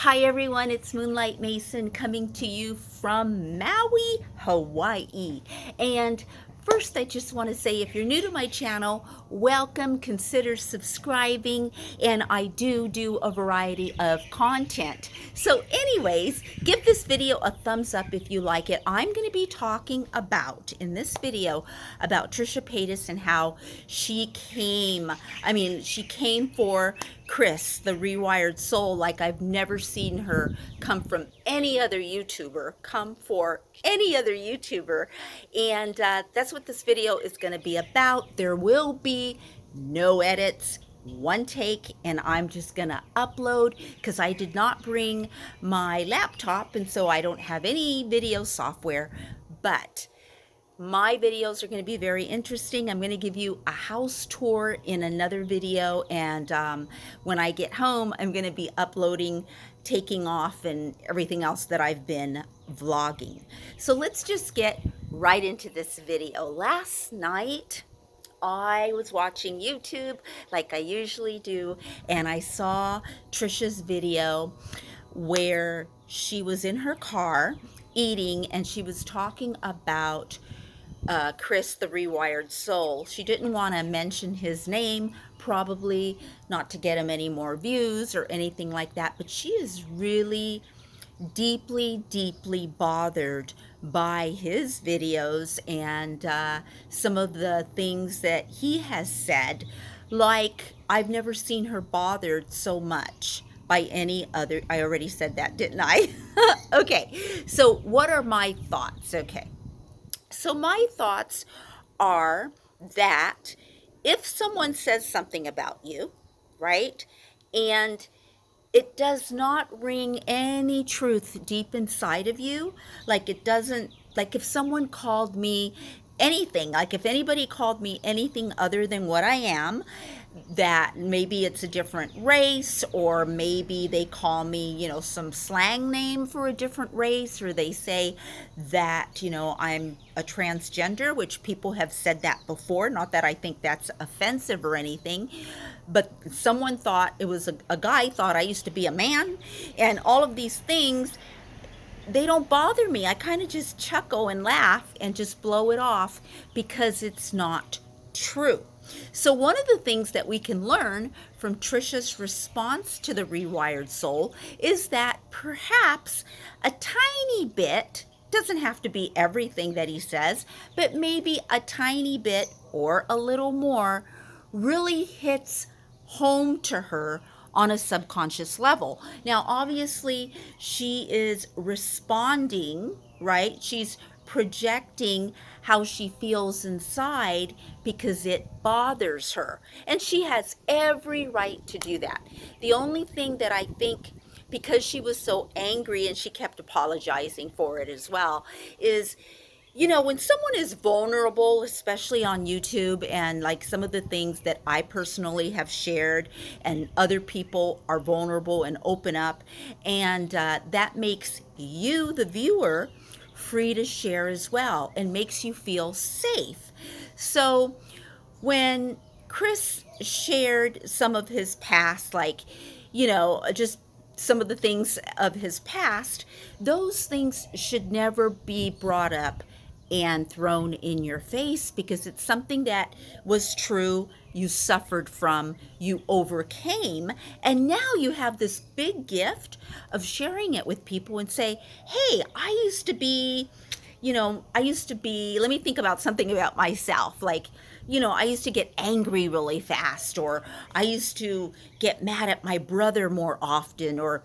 Hi everyone, it's Moonlight Mason coming to you from Maui, Hawaii. And first, I just want to say if you're new to my channel, welcome, consider subscribing, and I do a variety of content. So anyways, give this video a thumbs up if you like it. I'm going to be talking about, in this video, about Trisha Paytas and how she came for Chris, the Rewired Soul, like I've never seen her come from any other YouTuber, come for any other YouTuber. And that's what this video is going to be about. There will be no edits, one take, and I'm just going to upload because I did not bring my laptop, and so I don't have any video software. But my videos are going to be very interesting. I'm going to give you a house tour in another video, and when I get home, I'm going to be uploading, taking off, and everything else that I've been vlogging. So let's just get right into this video. Last night, I was watching YouTube like I usually do, and I saw Trisha's video where she was in her car eating, and she was talking about Chris the Rewired Soul. She didn't want to mention his name, probably not to get him any more views or anything like that, but she is really deeply bothered by his videos and some of the things that he has said. Like, I've never seen her bothered so much by any other. I already said that, didn't I? Okay, so what are my thoughts? Okay, so my thoughts are that if someone says something about you, right, and it does not ring any truth deep inside of you, like it doesn't, like if someone called me anything, like if anybody called me anything other than what I am, that maybe it's a different race, or maybe they call me, some slang name for a different race, or they say that, I'm a transgender, which people have said that before. Not that I think that's offensive or anything, but someone thought it was a guy thought I used to be a man, and all of these things, they don't bother me. I kind of just chuckle and laugh and just blow it off because it's not true. So one of the things that we can learn from Trisha's response to the Rewired Soul is that perhaps a tiny bit, doesn't have to be everything that he says, but maybe a tiny bit or a little more really hits home to her on a subconscious level. Now, obviously, she is responding, right? She's projecting how she feels inside because it bothers her. And she has every right to do that. The only thing that I think, because she was so angry and she kept apologizing for it as well, is when someone is vulnerable, especially on YouTube, and like some of the things that I personally have shared, and other people are vulnerable and open up, and that makes you, the viewer, free to share as well and makes you feel safe. So when Chris shared some of his past, like, just some of the things of his past, those things should never be brought up and thrown in your face because it's something that was true, you suffered from, you overcame, and now you have this big gift of sharing it with people and say, hey, I used to be, let me think about something about myself, like, I used to get angry really fast, or I used to get mad at my brother more often, or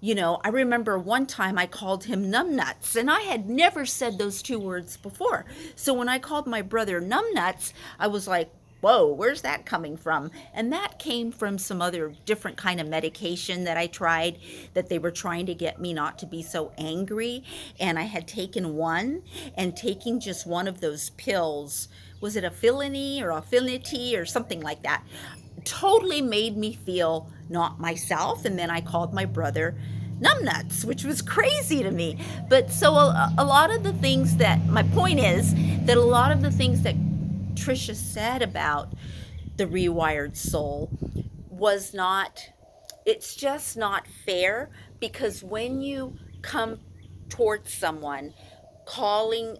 I remember one time I called him numbnuts, and I had never said those two words before. So when I called my brother numbnuts, I was like, whoa, where's that coming from? And that came from some other different kind of medication that I tried, that they were trying to get me not to be so angry. And I had taken one, and taking just one of those pills, was it affinity or something like that, totally made me feel not myself. And then I called my brother numbnuts, which was crazy to me. But so a lot of the things that, my point is that a lot of the things that Trisha said about the Rewired Soul was not it's just not fair, because when you come towards someone calling,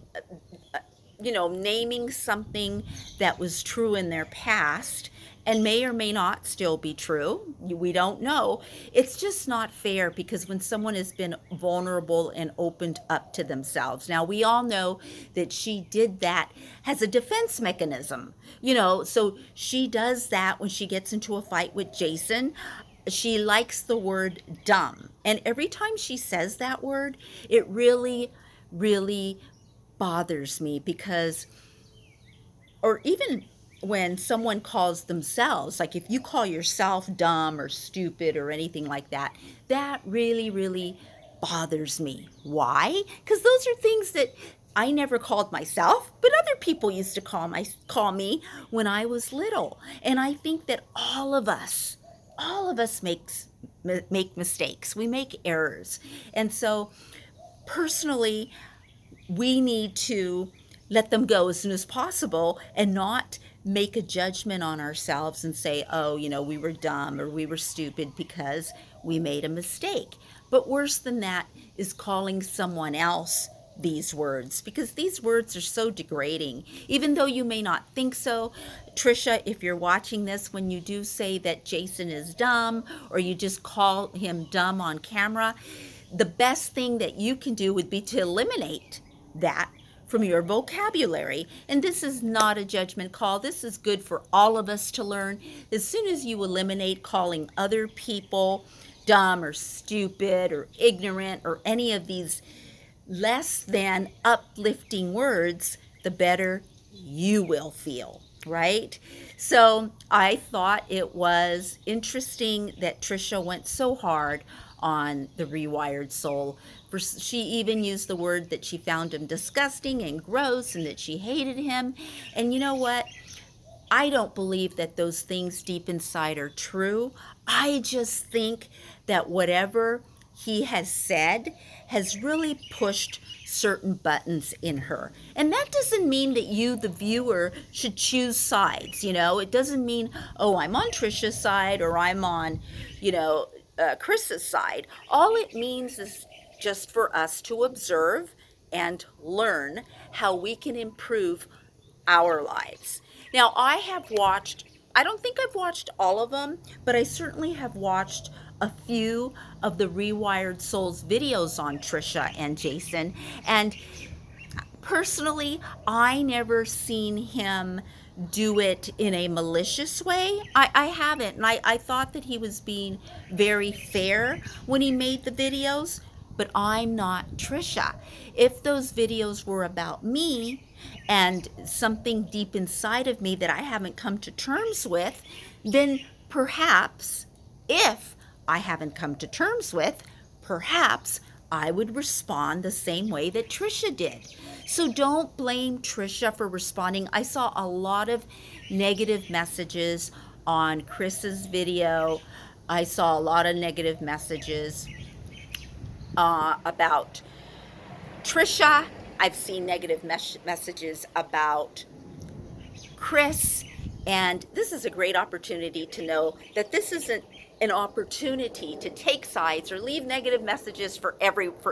naming something that was true in their past and may or may not still be true, we don't know. It's just not fair, because when someone has been vulnerable and opened up to themselves. Now, we all know that she did that as a defense mechanism, so she does that when she gets into a fight with Jason. She likes the word dumb. And every time she says that word, it really, really bothers me, because, or even when someone calls themselves, like if you call yourself dumb or stupid or anything like that, that really, really bothers me. Why? Because those are things that I never called myself, but other people used to call me when I was little. And I think that all of us make mistakes. We make errors. And so personally, we need to let them go as soon as possible and not make a judgment on ourselves and say, oh, we were dumb or we were stupid because we made a mistake. But worse than that is calling someone else these words, because these words are so degrading, even though you may not think so. Trisha, if you're watching this, when you do say that Jason is dumb, or you just call him dumb on camera, the best thing that you can do would be to eliminate that from your vocabulary. And this is not a judgment call. This is good for all of us to learn. As soon as you eliminate calling other people dumb or stupid or ignorant or any of these less than uplifting words, the better you will feel, right? So I thought it was interesting that Trisha went so hard on the Rewired Soul. She even used the word that she found him disgusting and gross and that she hated him. And you know what? I don't believe that those things deep inside are true. I just think that whatever he has said has really pushed certain buttons in her. And that doesn't mean that you, the viewer, should choose sides. It doesn't mean, oh, I'm on Trisha's side or I'm on, Chris's side. All it means is just for us to observe and learn how we can improve our lives. Now, I don't think I've watched all of them, but I certainly have watched a few of the Rewired Soul's videos on Trisha and Jason. And personally, I never seen him do it in a malicious way. I haven't. And I thought that he was being very fair when he made the videos, but I'm not Trisha. If those videos were about me and something deep inside of me that I haven't come to terms with, then perhaps, if I haven't come to terms with, perhaps I would respond the same way that Trisha did. So don't blame Trisha for responding. I saw a lot of negative messages on Chris's video. I saw a lot of negative messages about Trisha. I've seen negative messages about Chris. And this is a great opportunity to know that this isn't an opportunity to take sides or leave negative messages for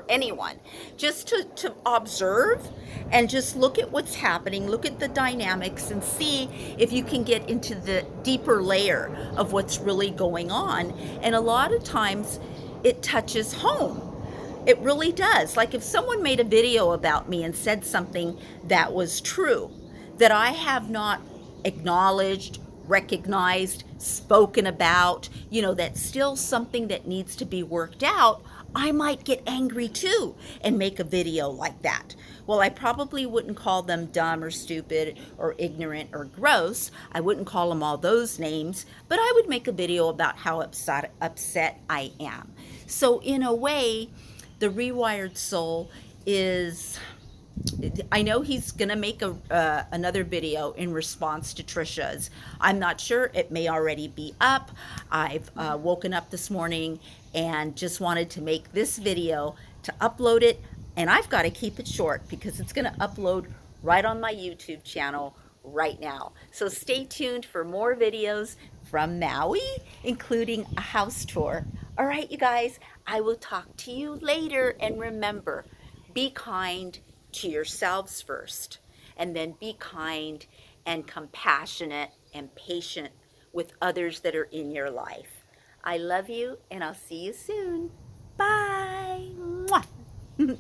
anyone. Just to observe and just look at what's happening, look at the dynamics, and see if you can get into the deeper layer of what's really going on. And a lot of times it touches home. It really does. Like if someone made a video about me and said something that was true, that I have not acknowledged, recognized, spoken about, that's still something that needs to be worked out, I might get angry too and make a video like that. Well, I probably wouldn't call them dumb or stupid or ignorant or gross. I wouldn't call them all those names, but I would make a video about how upset I am. So in a way, the Rewired Soul is, I know he's going to make another video in response to Trisha's. I'm not sure. It may already be up. I've woken up this morning and just wanted to make this video to upload it. And I've got to keep it short because it's going to upload right on my YouTube channel right now. So stay tuned for more videos from from Maui, including a house tour. All right, you guys, I will talk to you later. And remember, be kind to yourselves first, and then be kind and compassionate and patient with others that are in your life. I love you, and I'll see you soon. Bye. Mwah.